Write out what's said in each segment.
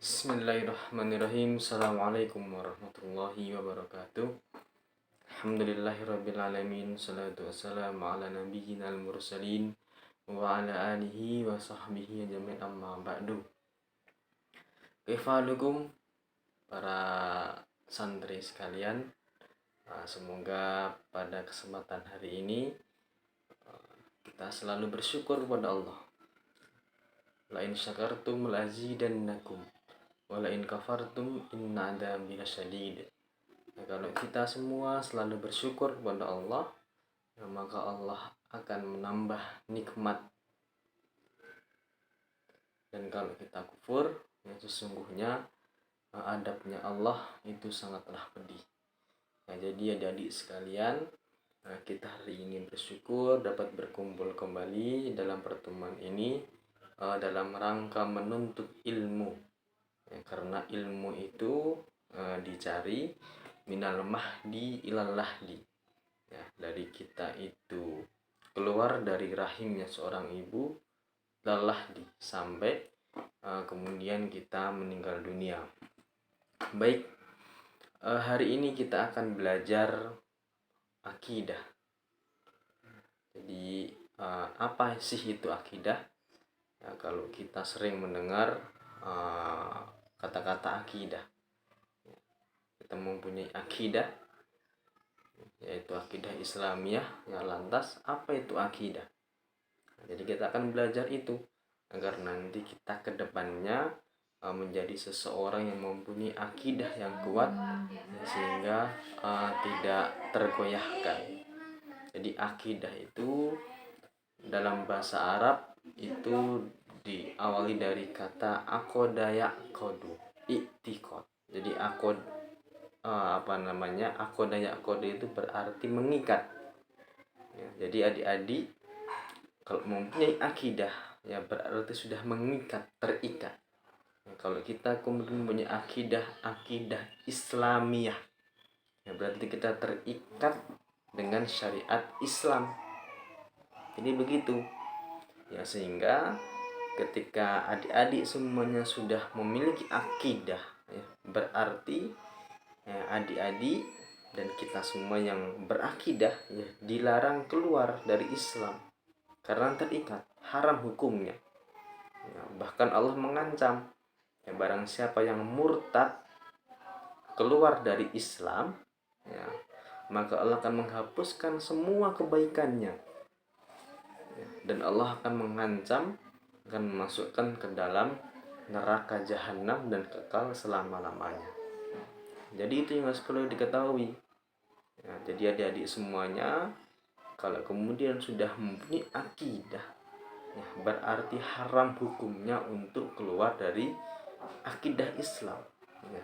Bismillahirrahmanirrahim. Assalamualaikum warahmatullahi wabarakatuh. Alhamdulillahirrabbilalamin. Salatu wassalamu ala nabiyyina al-mursalin wa ala alihi wa sahbihi ajma'in, amma ba'du. Kaifalukum para santri sekalian. Semoga pada kesempatan hari ini kita selalu bersyukur kepada Allah. La in syakartum lazidannakum wa la in kafartum inna adzabi lasyadid. Nah, kalau kita semua selalu bersyukur kepada Allah, maka Allah akan menambah nikmat. Dan kalau kita kufur, sesungguhnya adabnya Allah itu sangatlah pedih. Nah, jadi adik-adik sekalian, kita hari ini bersyukur dapat berkumpul kembali dalam pertemuan ini dalam rangka menuntut ilmu. Karena ilmu itu dicari minal mahdi ilal lahdi. Dari kita itu keluar dari rahimnya seorang ibu lahdi sampai kemudian kita meninggal dunia. Baik, hari ini kita akan belajar akidah. Jadi apa sih itu akidah? Kalau kita sering mendengar kata-kata akidah, kita mempunyai akidah, yaitu akidah Islamiyah. Lantas apa itu akidah? Jadi kita akan belajar itu agar nanti kita ke depannya menjadi seseorang yang mempunyai akidah yang kuat, sehingga tidak tergoyahkan. Jadi akidah itu dalam bahasa Arab itu diawali dari kata akoda ya'kodu, i'tikad. Jadi akoda ya'kodu itu berarti mengikat. Jadi adik-adik kalau mempunyai akidah, berarti sudah mengikat, terikat. Kalau kita kemudian punya akidah Islamiyah, berarti kita terikat dengan syariat Islam. Jadi begitu. Sehingga ketika adik-adik semuanya sudah memiliki akidah, berarti adik-adik dan kita semua yang berakidah dilarang keluar dari Islam karena terikat, haram hukumnya. Bahkan Allah mengancam, barang siapa yang murtad keluar dari Islam, maka Allah akan menghapuskan semua kebaikannya. Dan Allah akan mengancam, akan memasukkan ke dalam neraka jahanam dan kekal selama-lamanya. Jadi itu yang harus perlu diketahui. Jadi adik-adik semuanya, kalau kemudian sudah mempunyai akidah, berarti haram hukumnya untuk keluar dari akidah Islam.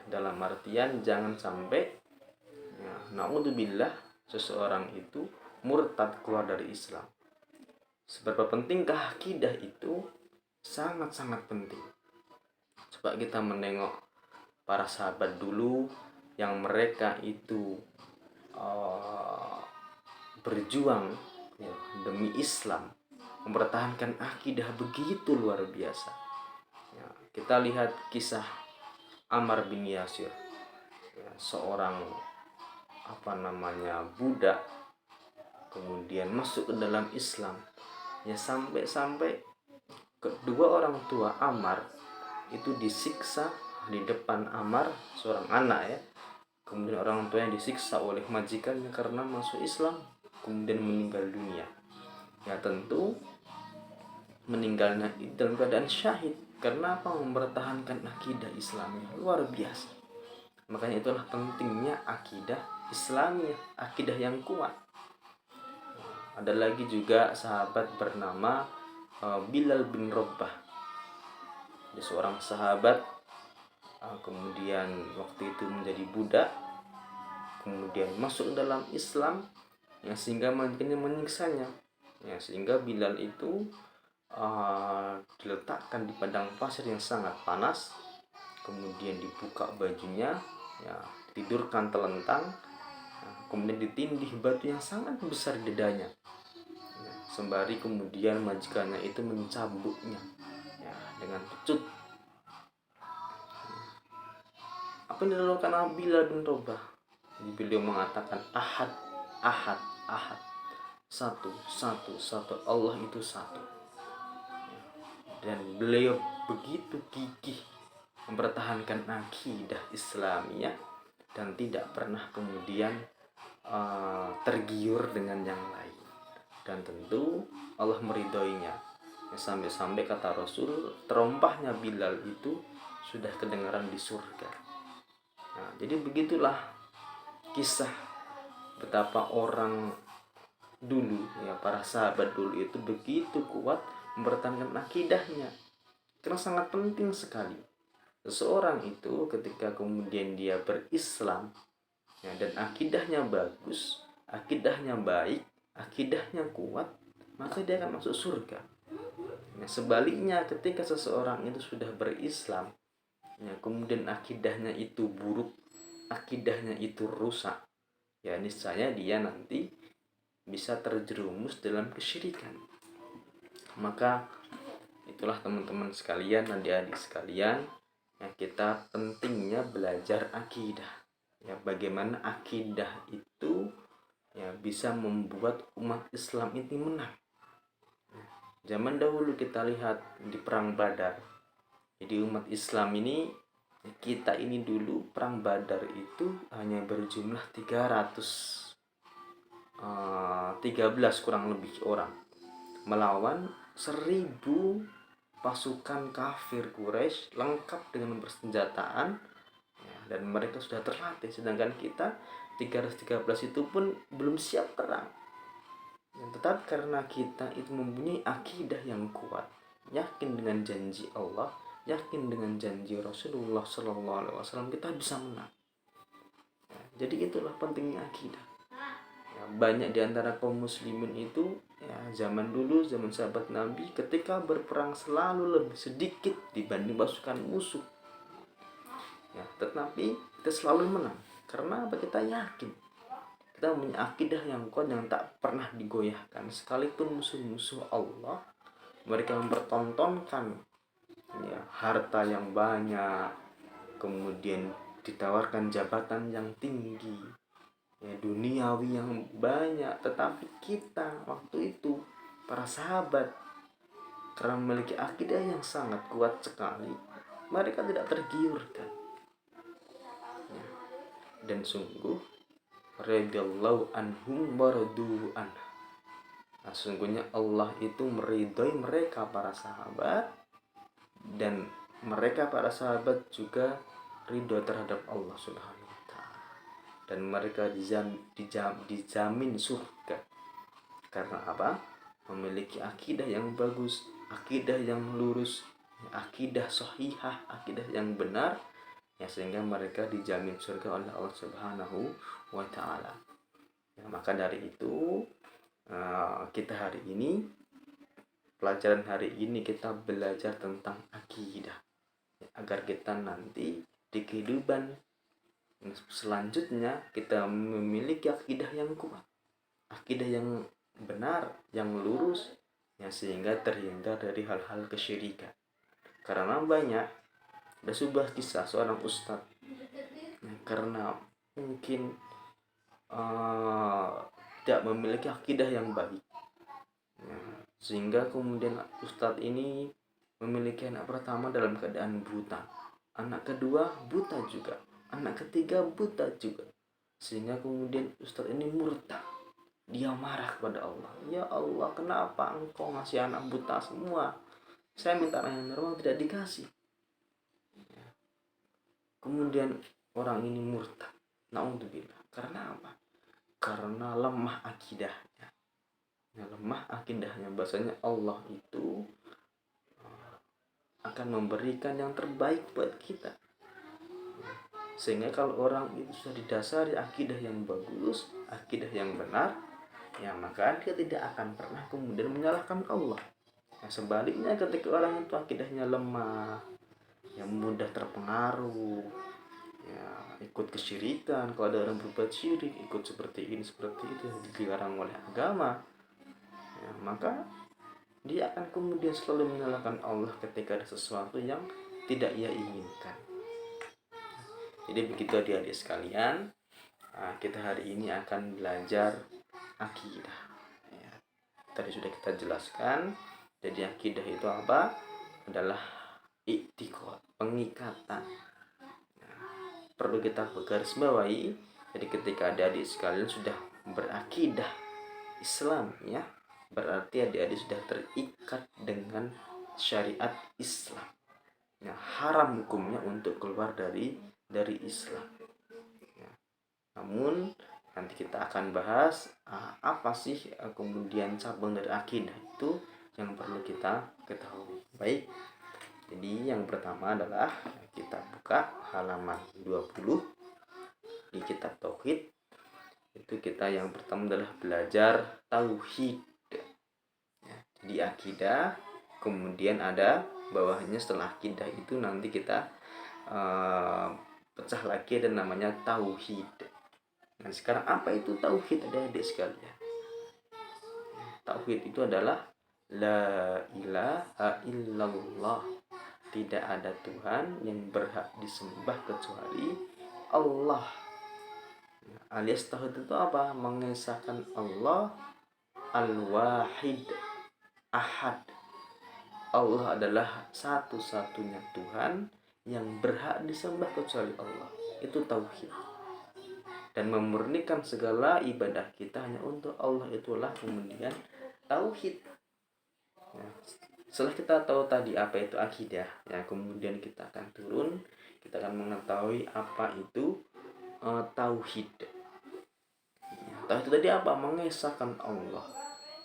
Dalam artian jangan sampai naudzubillah seseorang itu murtad keluar dari Islam. Seberapa pentingkah akidah itu? Sangat-sangat penting. Coba kita menengok para sahabat dulu yang mereka itu berjuang demi Islam, mempertahankan akidah begitu luar biasa. Kita lihat kisah Ammar bin Yasir, seorang budak kemudian masuk ke dalam Islam. Sampai kedua orang tua Ammar itu disiksa di depan Ammar, seorang anak kemudian orang tuanya disiksa oleh majikannya karena masuk Islam, kemudian meninggal dunia. Tentu meninggalnya dalam keadaan syahid. Karena apa? Mempertahankan akidah Islamnya luar biasa. Makanya itulah pentingnya akidah Islamiyah, akidah yang kuat. Ada lagi juga sahabat bernama Bilal bin Rabbah. Dia seorang sahabat, kemudian waktu itu menjadi budak, kemudian masuk dalam Islam, sehingga majikannya menyiksanya, sehingga Bilal itu diletakkan di padang pasir yang sangat panas, kemudian dibuka bajunya, tidurkan telentang, kemudian ditindih batu yang sangat besar di dadanya. Sembari kemudian majikannya itu mencambuknya dengan pecut. Apa yang dilakukan Bilal bin Rabah? Beliau mengatakan ahad, ahad, ahad, satu, satu, satu, Allah itu satu. Dan beliau begitu gigih mempertahankan akidah Islamiyah dan tidak pernah kemudian tergiur dengan yang lain. Dan tentu Allah meridhoinya. Sampai-sampai kata Rasul, terompahnya Bilal itu sudah kedengaran di surga. Nah, jadi begitulah kisah betapa orang dulu, ya para sahabat dulu itu begitu kuat mempertahankan akidahnya. Karena sangat penting sekali. Seseorang itu ketika kemudian dia berislam, ya, dan akidahnya bagus, akidahnya baik, akidahnya kuat, maka dia akan masuk surga. Nah, sebaliknya ketika seseorang itu sudah berislam, ya, kemudian akidahnya itu buruk, akidahnya itu rusak, ya niscaya dia nanti bisa terjerumus dalam kesyirikan. Maka itulah teman-teman sekalian, adik-adik sekalian, ya, kita pentingnya belajar akidah. Ya, bagaimana akidah itu ya bisa membuat umat Islam ini menang. Zaman dahulu kita lihat di perang Badar. Jadi umat Islam ini, kita ini dulu perang Badar itu hanya berjumlah 313 kurang lebih orang melawan 1000 pasukan kafir Quraisy lengkap dengan persenjataan, ya, dan mereka sudah terlatih, sedangkan kita 313 itu pun belum siap perang. Tetapi karena kita itu mempunyai akidah yang kuat, yakin dengan janji Allah, yakin dengan janji Rasulullah SAW, kita bisa menang. Jadi itulah pentingnya akidah. Ya, banyak di antara kaum muslimin itu, ya, zaman dulu, zaman sahabat Nabi, ketika berperang selalu lebih sedikit dibanding pasukan musuh. Ya, tetapi kita selalu menang. Karena apa? Kita yakin. Kita punya akidah yang kuat yang tak pernah digoyahkan. Sekalipun musuh-musuh Allah mereka mempertontonkan, ya, harta yang banyak, kemudian ditawarkan jabatan yang tinggi, ya, duniawi yang banyak, tetapi kita waktu itu para sahabat karena memiliki akidah yang sangat kuat sekali, mereka tidak tergiurkan, ya. Dan sungguh radhiyallahu anhum waradu anha. Nah, sesungguhnya Allah itu meridhoi mereka para sahabat, dan mereka para sahabat juga ridho terhadap Allah Subhanahu wa taala. Dan mereka dijamin surga. Karena apa? Memiliki akidah yang bagus, akidah yang lurus, akidah sahihah, akidah yang benar, ya, sehingga mereka dijamin surga oleh Allah Subhanahu wa ta'ala. Ya, maka dari itu kita hari ini, pelajaran hari ini kita belajar tentang akidah, ya, agar kita nanti di kehidupan selanjutnya kita memiliki akidah yang kuat, akidah yang benar, yang lurus, ya, sehingga terhindar dari hal-hal kesyirikan. Karena banyak, ada sebuah kisah seorang ustadz, ya, karena mungkin tidak memiliki akidah yang baik, ya, sehingga kemudian ustadz ini memiliki anak pertama dalam keadaan buta, anak kedua buta juga, anak ketiga buta juga, sehingga kemudian ustadz ini murtad. Dia marah kepada Allah, ya Allah, kenapa engkau ngasih anak buta semua, saya minta anak yang normal tidak dikasih. Kemudian orang ini murtad, naudzubillah. Karena apa? Karena lemah akidahnya. Ya, lemah akidahnya, bahasanya Allah itu akan memberikan yang terbaik buat kita. Sehingga kalau orang itu sudah didasari akidah yang bagus, akidah yang benar, ya, maka dia tidak akan pernah kemudian menyalahkan Allah. Nah, sebaliknya ketika orang itu akidahnya lemah, yang mudah terpengaruh, ya, ikut kesyirikan, kalau ada orang berbuat syirik, ikut seperti ini seperti itu yang dilarang oleh agama, ya, maka dia akan kemudian selalu menyalahkan Allah ketika ada sesuatu yang tidak ia inginkan. Jadi begitu adik-adik sekalian, kita hari ini akan belajar akidah. Ya, tadi sudah kita jelaskan. Jadi akidah itu apa? Adalah i'tiqad, pengikatan. Perlu kita garis bawahi. Jadi ketika adik-adik sekalian sudah berakidah Islam, ya, berarti adik-adik sudah terikat dengan syariat Islam. Ya, haram hukumnya untuk keluar dari Islam. Ya. Namun nanti kita akan bahas apa sih kemudian cabang dari akidah itu yang perlu kita ketahui. Baik. Jadi yang pertama adalah kita buka halaman 20 di kitab tauhid. Itu kita yang pertama adalah belajar tauhid. Ya, jadi akidah, kemudian ada bawahnya setelah akidah itu nanti kita pecah lagi ada namanya tauhid. Nah, sekarang apa itu tauhid adik-adik sekalian? Tauhid itu adalah la ilaha illallah. Tidak ada Tuhan yang berhak disembah kecuali Allah. Alias tauhid itu apa? Mengesahkan Allah al-wahid ahad. Allah adalah satu-satunya Tuhan yang berhak disembah kecuali Allah. Itu tauhid. Dan memurnikan segala ibadah kita hanya untuk Allah, itulah kemudian tauhid. Ya, setelah kita tahu tadi apa itu akidah, ya, kemudian kita akan turun, kita akan mengetahui apa itu tauhid. Ya, tauhid itu tadi apa? Mengesahkan Allah,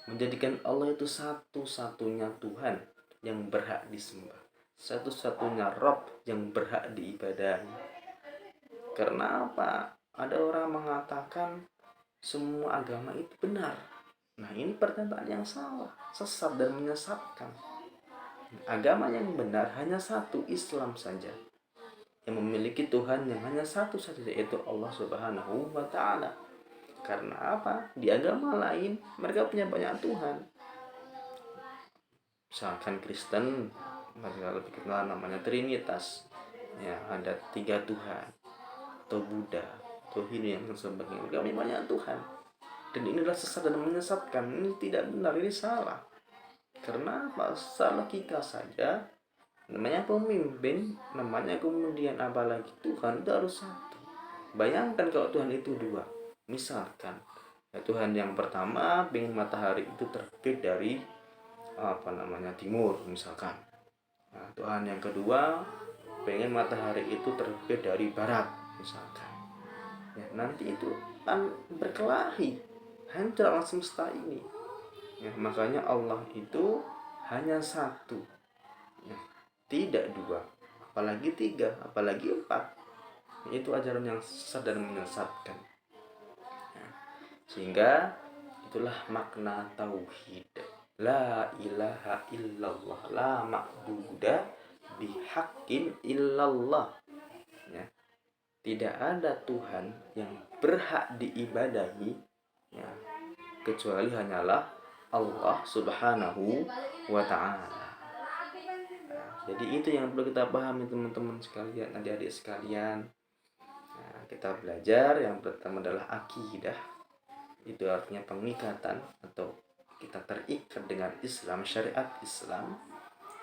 menjadikan Allah itu satu-satunya Tuhan yang berhak disembah, satu-satunya Rabb yang berhak diibadahi. Karena apa? Ada orang mengatakan semua agama itu benar. Nah, ini pernyataan yang salah, sesat dan menyesatkan. Agama yang benar hanya satu, Islam saja, yang memiliki Tuhan yang hanya satu saja, yaitu Allah Subhanahu wa Ta'ala. Karena apa? Di agama lain mereka punya banyak Tuhan. Misalkan Kristen, mereka lebih kenal namanya Trinitas. Ya, ada 3 Tuhan. Atau Buddha, atau Hindu yang sebagainya. Mereka punya banyak Tuhan. Dan ini adalah sesat dan menyesatkan. Ini tidak benar, ini salah. Karena apa? Salah logika saja. Namanya pemimpin, namanya kemudian apalagi Tuhan itu harus satu. Bayangkan kalau Tuhan itu 2. Misalkan ya, Tuhan yang pertama pengen matahari itu terbit dari timur misalkan. Nah, Tuhan yang kedua pengen matahari itu terbit dari barat misalkan. Ya, nanti itu akan berkelahi, hancur alam semesta ini. Ya, makanya Allah itu hanya satu, ya, tidak 2, apalagi 3, apalagi 4. Itu ajaran yang sesat dan menyesatkan. Ya, sehingga itulah makna tauhid. La ilaha illallah, la ma'buda bihaqqin illallah. Ya, tidak ada Tuhan yang berhak diibadahi, ya, kecuali hanyalah Allah Subhanahu wa Ta'ala. Nah, jadi itu yang perlu kita pahami teman-teman sekalian, adik-adik sekalian. Nah, kita belajar yang pertama adalah akidah. Itu artinya pengikatan atau kita terikat dengan Islam, syariat Islam,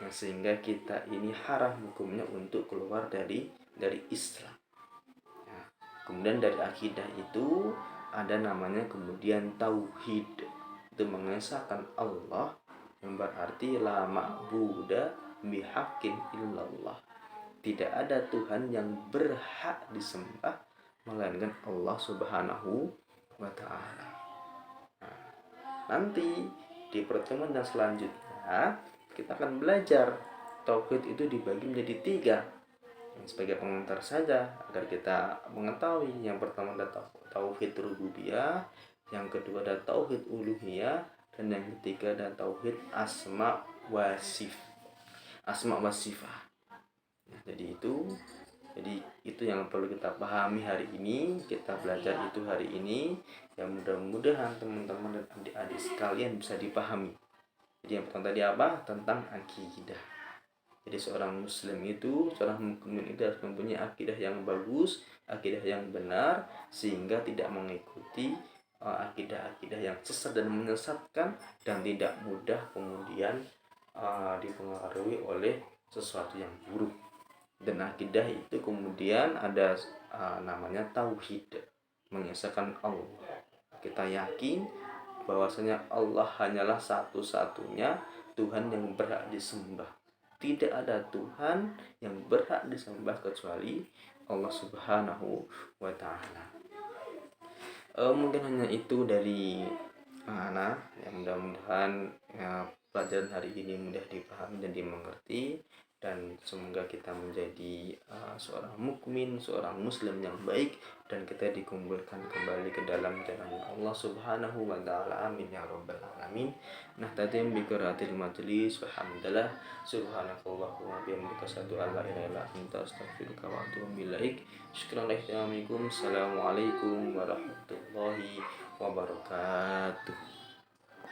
yang sehingga kita ini haram hukumnya untuk keluar dari Islam. Nah, kemudian dari akidah itu ada namanya kemudian tauhid. Itu mengesahkan Allah, yang berarti la ma'buda bihaqqin illallah. Tidak ada Tuhan yang berhak disembah melainkan Allah Subhanahu wa Ta'ala. Nah, nanti di pertemuan yang selanjutnya kita akan belajar tauhid itu dibagi menjadi 3. Sebagai pengantar saja agar kita mengetahui. Yang pertama adalah tauhid rububiyah, yang kedua adalah tauhid uluhiyah, dan yang ketiga adalah tauhid asma wa sifah. Nah, jadi itu yang perlu kita pahami hari ini, kita belajar itu hari ini. Yang mudah-mudahan teman-teman dan adik-adik sekalian bisa dipahami. Jadi yang pertama tadi apa? Tentang akidah. Jadi seorang muslim itu, seorang mukmin itu harus mempunyai akidah yang bagus, akidah yang benar, sehingga tidak mengikuti akidah-akidah yang sesat dan menyesatkan, dan tidak mudah kemudian dipengaruhi oleh sesuatu yang buruk. Dan akidah itu kemudian ada namanya tauhid, mengesahkan Allah. Kita yakin bahwasanya Allah hanyalah satu-satunya Tuhan yang berhak disembah. Tidak ada Tuhan yang berhak disembah kecuali Allah Subhanahu wa Ta'ala. Mungkin hanya itu dari Ana. Ya, mudah-mudahan pelajaran hari ini mudah dipahami dan dimengerti, dan semoga kita menjadi seorang mukmin, seorang muslim yang baik, dan kita dikumpulkan kembali ke dalam jalan Allah Subhanahu wa Ta'ala. Amin ya rabbal alamin. Nah, tatim bi qiraatil majlis walhamdulillah subhanakallahumma bihamdika asyhadu an la ilaha illa anta astaghfiruka wa atubu ilaik. Syukran lahiramikum. Assalamualaikum warahmatullahi wabarakatuh.